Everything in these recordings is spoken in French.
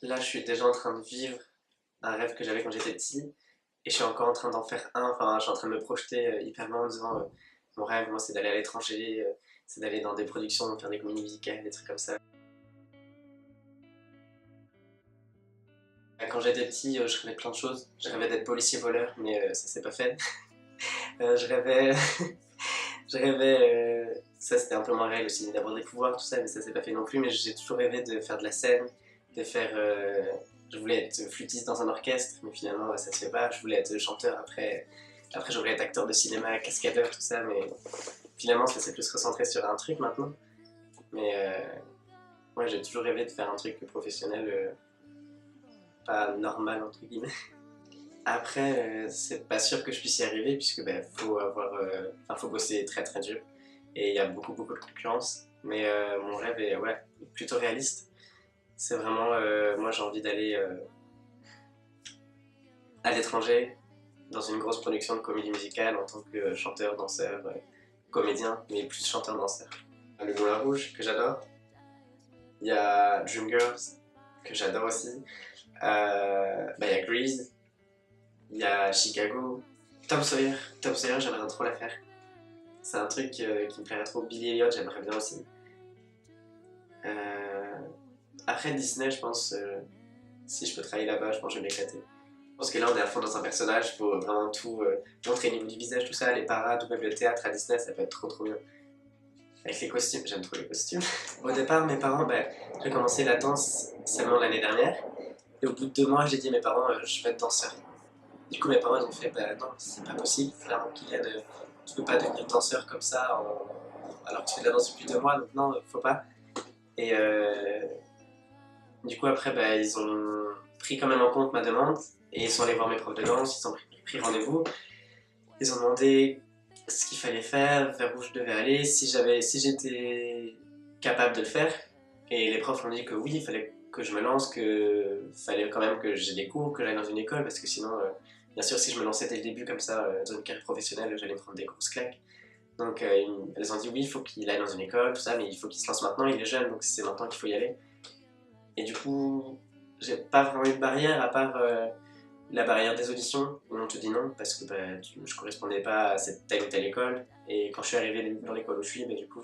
Là, je suis déjà en train de vivre un rêve que j'avais quand j'étais petit et je suis encore en train d'en faire un. Enfin, je suis en train de me projeter hyper loin en me disant mon rêve, moi, c'est d'aller à l'étranger, c'est d'aller dans des productions, faire des comédies musicales, des trucs comme ça. Quand j'étais petit, je rêvais de plein de choses. Je rêvais d'être policier voleur, mais ça s'est pas fait. Je rêvais, je rêvais, ça c'était un peu mon rêve aussi, d'avoir des pouvoirs, tout ça, mais ça s'est pas fait non plus. Mais j'ai toujours rêvé de faire de la scène, de faire. Je voulais être flûtiste dans un orchestre, mais finalement ça se fait pas. Je voulais être chanteur après. Après, je voulais être acteur de cinéma, cascadeur, tout ça, mais finalement ça s'est plus recentré sur un truc maintenant. Mais ouais, j'ai toujours rêvé de faire un truc professionnel, pas normal entre guillemets. Après, c'est pas sûr que je puisse y arriver puisque faut avoir, faut bosser très très dur et il y a beaucoup de concurrence. Mais mon rêve est ouais, plutôt réaliste. C'est vraiment, moi j'ai envie d'aller à l'étranger dans une grosse production de comédie musicale en tant que chanteur, danseur, comédien, mais plus chanteur-danseur. Le Moulin Rouge que j'adore. Il y a Dreamgirls que j'adore aussi. Il y a Grease. Il y a Chicago. Tom Sawyer. Tom Sawyer, j'aimerais trop la faire. C'est un truc qui me plairait trop. Billy Elliot, j'aimerais bien aussi. Euh, Après Disney, je pense, si je peux travailler là-bas, je pense que je vais m'éclater. Je pense que là, on est à fond dans un personnage, il faut vraiment tout montrer au niveau du visage, tout ça, les parades, ou même le théâtre à Disney, ça peut être trop bien. Avec les costumes, j'aime trop les costumes. Au départ, mes parents, j'ai commencé la danse seulement l'année dernière, et au bout de 2 mois, j'ai dit à mes parents, je vais être danseur. Du coup, mes parents ils ont fait bah non, c'est pas possible, clairement, Kylian, tu peux pas devenir danseur comme ça alors que tu fais de la danse depuis 2 mois, donc non, faut pas. Et du coup, après, ils ont pris quand même en compte ma demande et ils sont allés voir mes profs de danse, ils ont pris rendez-vous, ils ont demandé ce qu'il fallait faire, vers où je devais aller, si j'étais capable de le faire. Et les profs m'ont dit que oui, il fallait que je me lance, que fallait quand même que j'ai des cours, que j'aille dans une école, parce que sinon, bien sûr, si je me lançais dès le début comme ça dans une carrière professionnelle, j'allais me prendre des grosses claques. Donc elles ont dit oui, il faut qu'il aille dans une école, tout ça, mais il faut qu'il se lance maintenant, il est jeune, donc c'est maintenant qu'il faut y aller. Et du coup, j'ai pas vraiment eu de barrière, à part la barrière des auditions, où on te dit non, parce que je correspondais pas à cette telle ou telle école. Et quand je suis arrivé dans l'école où je suis, du coup,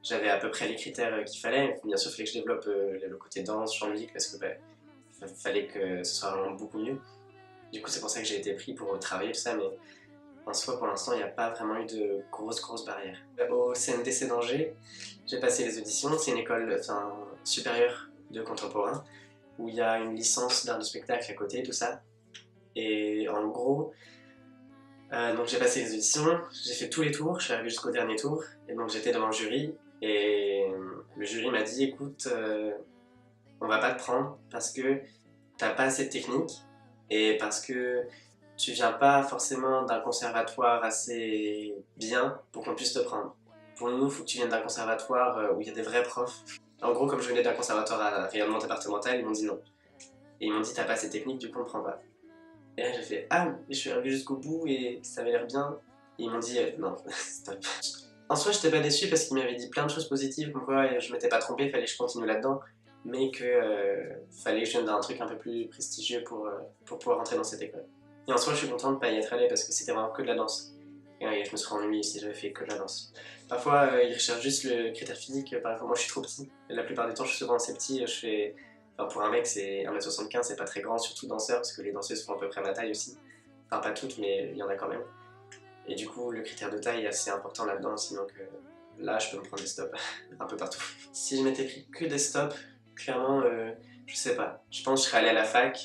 j'avais à peu près les critères qu'il fallait. Bien sûr, il fallait que je développe le côté danse, chant, musique, parce que fallait que ce soit vraiment beaucoup mieux. Du coup, c'est pour ça que j'ai été pris pour travailler, tout ça, mais en soi, pour l'instant, il n'y a pas vraiment eu de grosses barrières. Au CNDC d'Angers, j'ai passé les auditions. C'est une école supérieure de contemporain où il y a une licence d'art du spectacle à côté, tout ça. Et en gros, donc j'ai passé les auditions, j'ai fait tous les tours, je suis arrivé jusqu'au dernier tour, et donc j'étais devant le jury, et le jury m'a dit écoute, on va pas te prendre parce que t'as pas assez de technique, et parce que tu viens pas forcément d'un conservatoire assez bien pour qu'on puisse te prendre. Pour nous, il faut que tu viennes d'un conservatoire où il y a des vrais profs. En gros, comme je venais d'un conservatoire à rayonnement départemental, ils m'ont dit non. Et ils m'ont dit t'as pas assez de technique, du coup on te prend pas. Et là j'ai fait ah, mais je suis arrivé jusqu'au bout et ça avait l'air bien. Et ils m'ont dit non, stop. En soi, j'étais pas déçu parce qu'ils m'avaient dit plein de choses positives, comme quoi je m'étais pas trompé, fallait que je continue là-dedans, mais que fallait que je vienne d'un truc un peu plus prestigieux pour pouvoir rentrer dans cette école. Et en soi, je suis content de pas y être allé parce que c'était vraiment que de la danse. Et je me serais ennuyé si j'avais fait que de la danse. Parfois, ils recherchent juste le critère physique. Par exemple, moi je suis trop petit. Et la plupart du temps, je suis souvent assez petit. Je fais pour un mec, c'est 1m75, c'est pas très grand, surtout danseur, parce que les danseuses font à peu près ma taille aussi. Enfin, pas toutes, mais il y en a quand même. Et du coup, le critère de taille est assez important là-dedans, sinon que là, je peux me prendre des stops un peu partout. Si je m'étais pris que des stops, clairement, je sais pas. Je pense que je serais allé à la fac,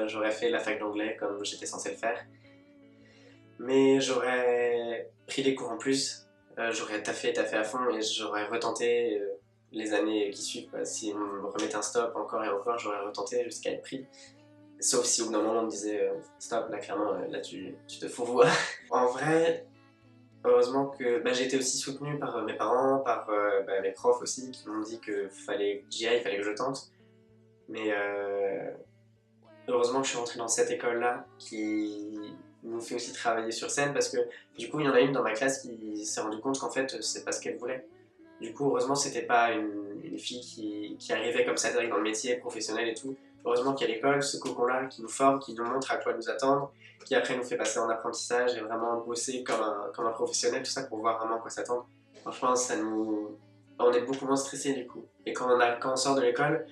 j'aurais fait la fac d'anglais comme j'étais censé le faire. Mais j'aurais pris des cours en plus, j'aurais taffé à fond et j'aurais retenté les années qui suivent. Si on me remettait un stop encore et encore, j'aurais retenté jusqu'à être pris. Sauf si au bout d'un moment on me disait stop, là clairement, là tu te fourvoies. En vrai, heureusement que j'ai été aussi soutenu par mes parents, par mes profs aussi, qui m'ont dit que fallait que j'y aille, fallait que je tente. Mais heureusement que je suis rentré dans cette école-là qui nous fait aussi travailler sur scène parce que du coup il y en a une dans ma classe qui s'est rendu compte qu'en fait c'est pas ce qu'elle voulait. Du coup, heureusement, c'était pas une fille qui arrivait comme ça direct dans le métier professionnel et tout. Heureusement qu'il y a l'école, ce cocon-là, qui nous forme, qui nous montre à quoi nous attendre, qui après nous fait passer en apprentissage et vraiment bosser comme un professionnel, tout ça pour voir vraiment à quoi s'attendre. Franchement, on est beaucoup moins stressé du coup. Et quand on sort de l'école,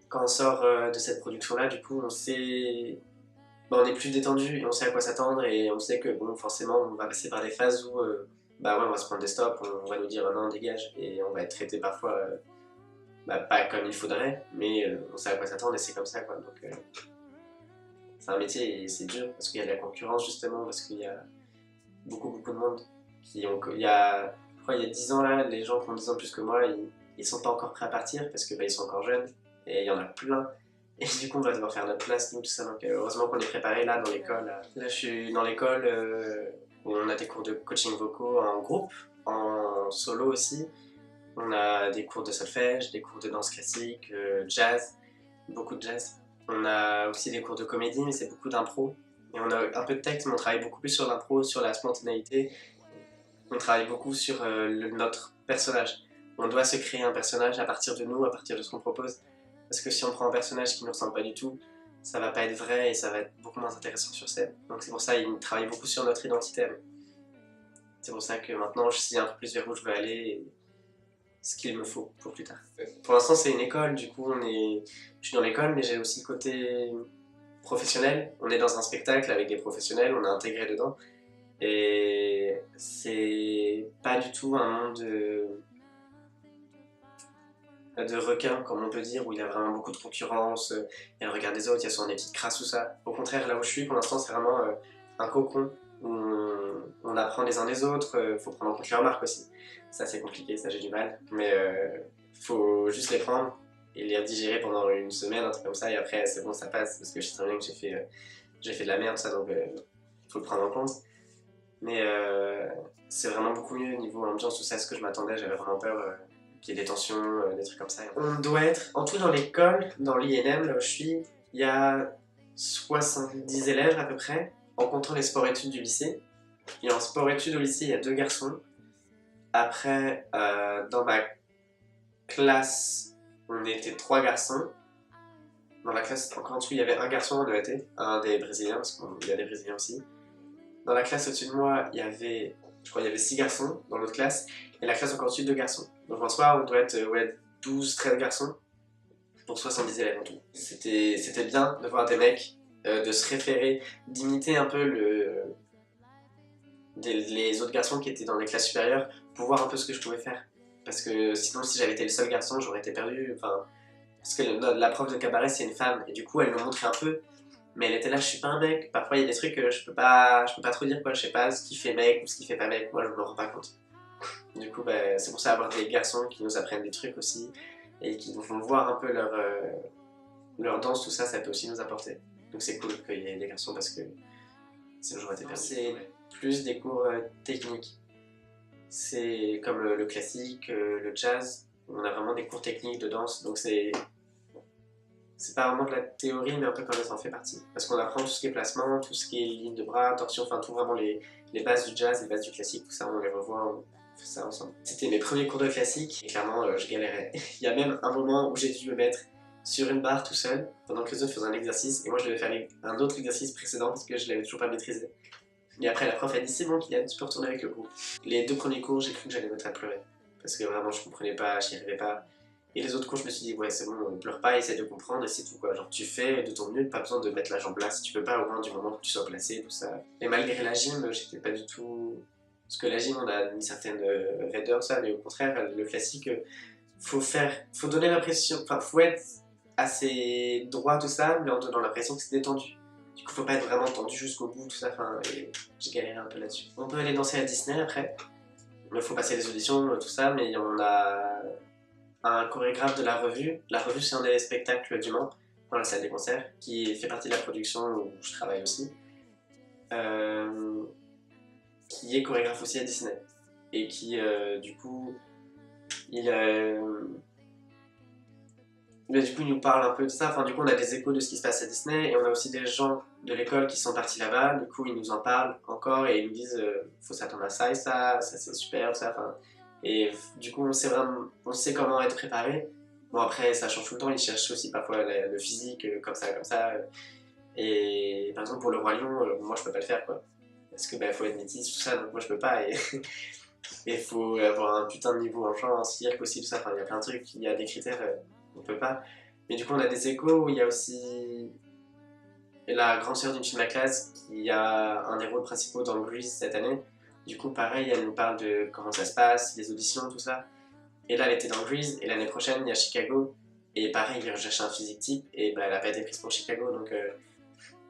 quand on sort de cette production-là, du coup, on est plus détendu et on sait à quoi s'attendre et on sait que bon, forcément, on va passer par des phases où bah ouais, on va se prendre des stops, on va nous dire non, dégage, et on va être traité parfois pas comme il faudrait, mais on sait à quoi s'attendre et c'est comme ça quoi. Donc c'est un métier et c'est dur parce qu'il y a de la concurrence justement, parce qu'il y a beaucoup de monde je crois il y a 10 ans là, les gens qui ont 10 ans de plus que moi, ils sont pas encore prêts à partir parce que bah, ils sont encore jeunes et il y en a plein. Et du coup, on va devoir faire notre place, nous, tout ça. Donc, heureusement qu'on est préparé là dans l'école. Là, je suis dans l'école où on a des cours de coaching vocaux en groupe, en solo aussi. On a des cours de solfège, des cours de danse classique, jazz, beaucoup de jazz. On a aussi des cours de comédie, mais c'est beaucoup d'impro. Et on a un peu de texte, mais on travaille beaucoup plus sur l'impro, sur la spontanéité. On travaille beaucoup sur notre personnage. On doit se créer un personnage à partir de nous, à partir de ce qu'on propose. Parce que si on prend un personnage qui ne nous ressemble pas du tout, ça va pas être vrai et ça va être beaucoup moins intéressant sur scène. Donc c'est pour ça qu'il travaille beaucoup sur notre identité. C'est pour ça que maintenant je sais un peu plus vers où je veux aller et ce qu'il me faut pour plus tard. Pour l'instant c'est une école, du coup je suis dans l'école mais j'ai aussi le côté professionnel. On est dans un spectacle avec des professionnels, on est intégré dedans. Et c'est pas du tout un monde de requin, comme on peut dire, où il y a vraiment beaucoup de concurrence, il y a le regard des autres, il y a souvent des petites crasses, tout ça. Au contraire, là où je suis, pour l'instant, c'est vraiment un cocon où on apprend les uns des autres, faut prendre en compte les remarques aussi. Ça, c'est compliqué, ça, j'ai du mal, mais faut juste les prendre et les digérer pendant une semaine, un truc comme ça, et après, c'est bon, ça passe, parce que je sais très bien que j'ai fait de la merde, ça, donc faut le prendre en compte. Mais c'est vraiment beaucoup mieux niveau ambiance, tout ça, ce que je m'attendais, j'avais vraiment peur qu'il y ait des tensions, des trucs comme ça. On doit être, en tout dans l'école, dans l'INM, là où je suis, il y a 70 élèves à peu près, en comptant les sports-études du lycée. Et en sport-études au lycée, il y a 2 garçons. Après, dans ma classe, on était 3 garçons. Dans la classe encore en dessous, il y avait un garçon en EAT, un des Brésiliens, parce qu'il y a des Brésiliens aussi. Dans la classe au-dessus de moi, je crois qu'il y avait 6 garçons dans l'autre classe, et la classe encore au-dessus, 2 garçons. Donc en soi, on doit être 12-13 garçons pour 70 élèves en tout. C'était bien de voir des mecs, de se référer, d'imiter un peu les autres garçons qui étaient dans les classes supérieures pour voir un peu ce que je pouvais faire. Parce que sinon, si j'avais été le seul garçon, j'aurais été perdu. Enfin, parce que la prof de cabaret, c'est une femme, et du coup, elle nous montrait un peu. Mais elle était là, je suis pas un mec. Parfois, il y a des trucs que je peux pas trop dire, quoi. Je sais pas ce qui fait mec ou ce qui fait pas mec. Moi, je me rends pas compte. Du coup, bah, c'est pour ça avoir des garçons qui nous apprennent des trucs aussi et qui nous font voir un peu leur danse, tout ça, ça peut aussi nous apporter. Donc, c'est cool qu'il y ait des garçons parce que sinon, j'aurais été perdu. C'est plus des cours techniques. C'est comme le classique, le jazz. On a vraiment des cours techniques de danse. Donc, c'est pas vraiment de la théorie, mais un peu quand même ça en fait partie. Parce qu'on apprend tout ce qui est placement, tout ce qui est ligne de bras, torsion, enfin tout vraiment les bases du jazz, les bases du classique, tout ça on les revoit, on fait ça ensemble. C'était mes premiers cours de classique et clairement je galérais. Il y a même un moment où j'ai dû me mettre sur une barre tout seul pendant que les autres faisaient un exercice et moi je devais faire un autre exercice précédent parce que je l'avais toujours pas maîtrisé. Et après la prof a dit c'est bon Kylian, tu peux retourner avec le groupe. Les 2 premiers cours j'ai cru que j'allais me mettre à pleurer parce que vraiment je comprenais pas, j'y arrivais pas. Et les autres cours, je me suis dit, ouais, c'est bon, pleure pas, essaie de comprendre et c'est tout quoi. Genre, tu fais de ton mieux, pas besoin de mettre la jambe là si tu peux pas, au moins du moment que tu sois placé, tout ça. Et malgré la gym, j'étais pas du tout. Parce que la gym, on a une certaine raideur, ça, mais au contraire, le classique, faut donner l'impression, enfin, faut être assez droit, tout ça, mais en donnant l'impression que c'est détendu. Du coup, faut pas être vraiment tendu jusqu'au bout, tout ça, enfin, et j'ai galéré un peu là-dessus. On peut aller danser à Disney après, il faut passer les auditions, tout ça, mais on a un chorégraphe de la revue. La revue, c'est un des spectacles du Mans, dans la salle des concerts, qui fait partie de la production où je travaille aussi, qui est chorégraphe aussi à Disney. Et qui, du coup, il nous parle un peu de ça. Enfin, du coup, on a des échos de ce qui se passe à Disney, et on a aussi des gens de l'école qui sont partis là-bas. Du coup, ils nous en parlent encore, et ils nous disent faut s'attendre à ça et ça c'est super, ça. Enfin, Et du coup, on sait comment être préparé. Bon, après, ça change tout le temps, ils cherchent aussi parfois le physique, comme ça, comme ça. Et par exemple, pour le Roi Lion, moi je peux pas le faire, quoi. Parce que bah, faut être métis, tout ça, donc moi je peux pas. Et il faut avoir un putain de niveau en chant, en cirque aussi, tout ça. Enfin, il y a plein de trucs, il y a des critères, on peut pas. Mais du coup, on a des échos où il y a aussi la grande sœur d'une fille de ma classe qui a un des rôles principaux dans Grease cette année. Du coup, pareil, elle nous parle de comment ça se passe, les auditions, tout ça. Et là, elle était dans Grease, et l'année prochaine, il y a Chicago. Et pareil, il recherche un physique type, et bah, elle a pas été prise pour Chicago, donc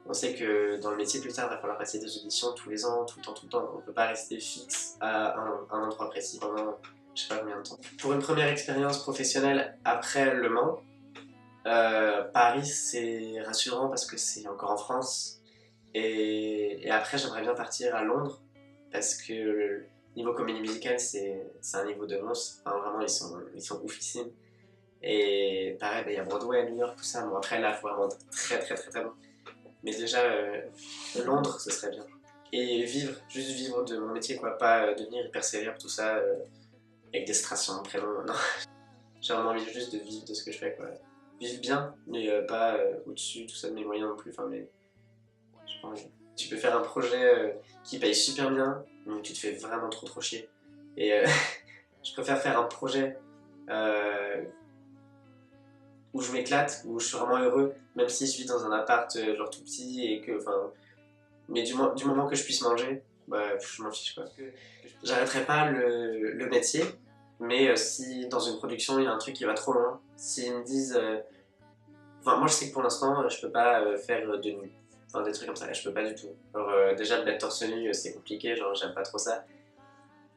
on sait que dans le métier plus tard, il va falloir passer des auditions tous les ans, tout le temps, tout le temps. On ne peut pas rester fixe à un endroit précis pendant je sais pas combien de temps. Pour une première expérience professionnelle après Le Mans, Paris c'est rassurant parce que c'est encore en France. Et après, j'aimerais bien partir à Londres parce que le niveau comédie musicale, c'est un niveau de monstre. Enfin, vraiment, ils sont oufissimes. Et pareil, bah, il y a Broadway à New York, tout ça. Bon, après, là, il faut vraiment être très, très, très, très bon. Mais déjà, Londres, ce serait bien. Et vivre, juste vivre de mon métier, quoi. Pas devenir hyper célèbre, tout ça, avec des strass sur mon prénom. Non, j'ai vraiment envie juste de vivre de ce que je fais, quoi. Vivre bien, mais pas au-dessus, tout ça, de mes moyens non plus. Enfin, mais j'ai pas envie. Tu peux faire un projet qui paye super bien, mais tu te fais vraiment trop trop chier. Et je préfère faire un projet où je m'éclate, où je suis vraiment heureux, même si je vis dans un appart genre tout petit et que, enfin, mais du moment que je puisse manger, bah, je m'en fiche quoi. J'arrêterai pas le métier, mais si dans une production il y a un truc qui va trop loin, s'ils me disent, enfin moi je sais que pour l'instant je peux pas faire de nuit, enfin des trucs comme ça, je peux pas du tout. Alors déjà me mettre torse nu c'est compliqué, genre j'aime pas trop ça.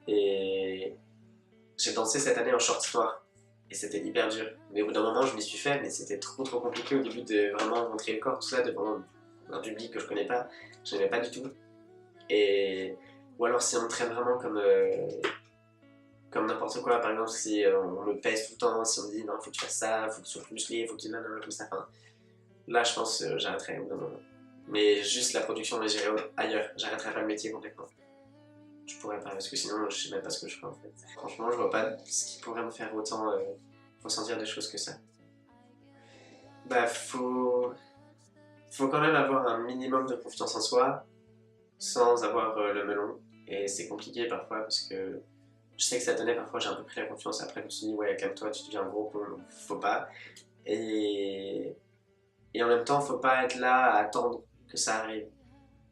Et j'ai dansé cette année en short noir. Et c'était hyper dur. Mais au bout d'un moment, je m'y suis fait, mais c'était trop trop compliqué au début de vraiment montrer le corps, tout ça, devant un public que je connais pas. Je n'aimais pas du tout. Et... Ou alors si on me traite vraiment comme n'importe quoi, par exemple si on me pèse tout le temps, si on me dit non, faut que tu fasses ça, faut que tu sois musclé, faut que tu nanana, comme ça. Enfin, là, je pense j'arrêterai au bout d'un moment. Mais juste la production, mais j'irai ailleurs. J'arrêterai pas le métier complètement. Je pourrais pas, parce que sinon je sais même pas ce que je ferais en fait. Franchement, je vois pas ce qui pourrait me faire autant ressentir des choses que ça. Bah, faut quand même avoir un minimum de confiance en soi sans avoir le melon. Et c'est compliqué parfois parce que je sais que ça donnait parfois, j'ai un peu pris la confiance. Après, je me suis dit, ouais, calme-toi, tu deviens un gros con, donc faut pas. Et, et en même temps, faut pas être là à attendre que ça arrive.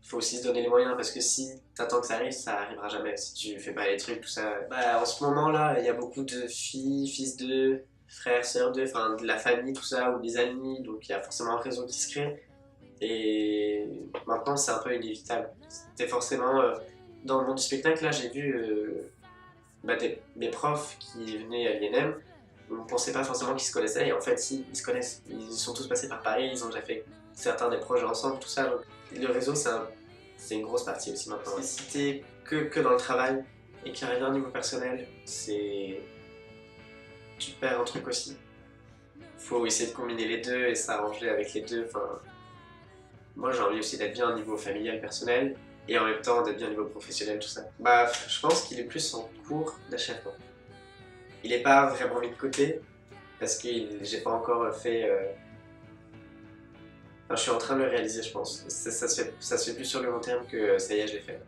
Faut aussi se donner les moyens parce que si t'attends que ça arrivera jamais. Si tu fais pas les trucs, tout ça. Bah, en ce moment là, il y a beaucoup de filles, fils de, frères, sœurs de, enfin de la famille, tout ça, ou des amis, donc il y a forcément un réseau qui se crée. Et maintenant, c'est un peu inévitable. C'était forcément. Dans le monde du spectacle, là, j'ai vu bah, des profs qui venaient à l'INM. On ne pensait pas forcément qu'ils se connaissaient, et en fait, si, ils se connaissent. Ils sont tous passés par Paris, ils ont déjà fait certains des projets ensemble, tout ça. Donc, le réseau, c'est une grosse partie aussi maintenant. Si t'es que dans le travail et qu'il n'y a rien au niveau personnel, tu perds un truc aussi. Faut essayer de combiner les deux et s'arranger avec les deux. Enfin, moi, j'ai envie aussi d'être bien au niveau familial, personnel, et en même temps d'être bien au niveau professionnel, tout ça. Bah, je pense qu'il est plus en cours d'achèvement. Il n'est pas vraiment mis de côté, parce que j'ai pas encore fait... Enfin, je suis en train de le réaliser, je pense. Ça se fait plus sur le long terme que ça y est, je l'ai fait.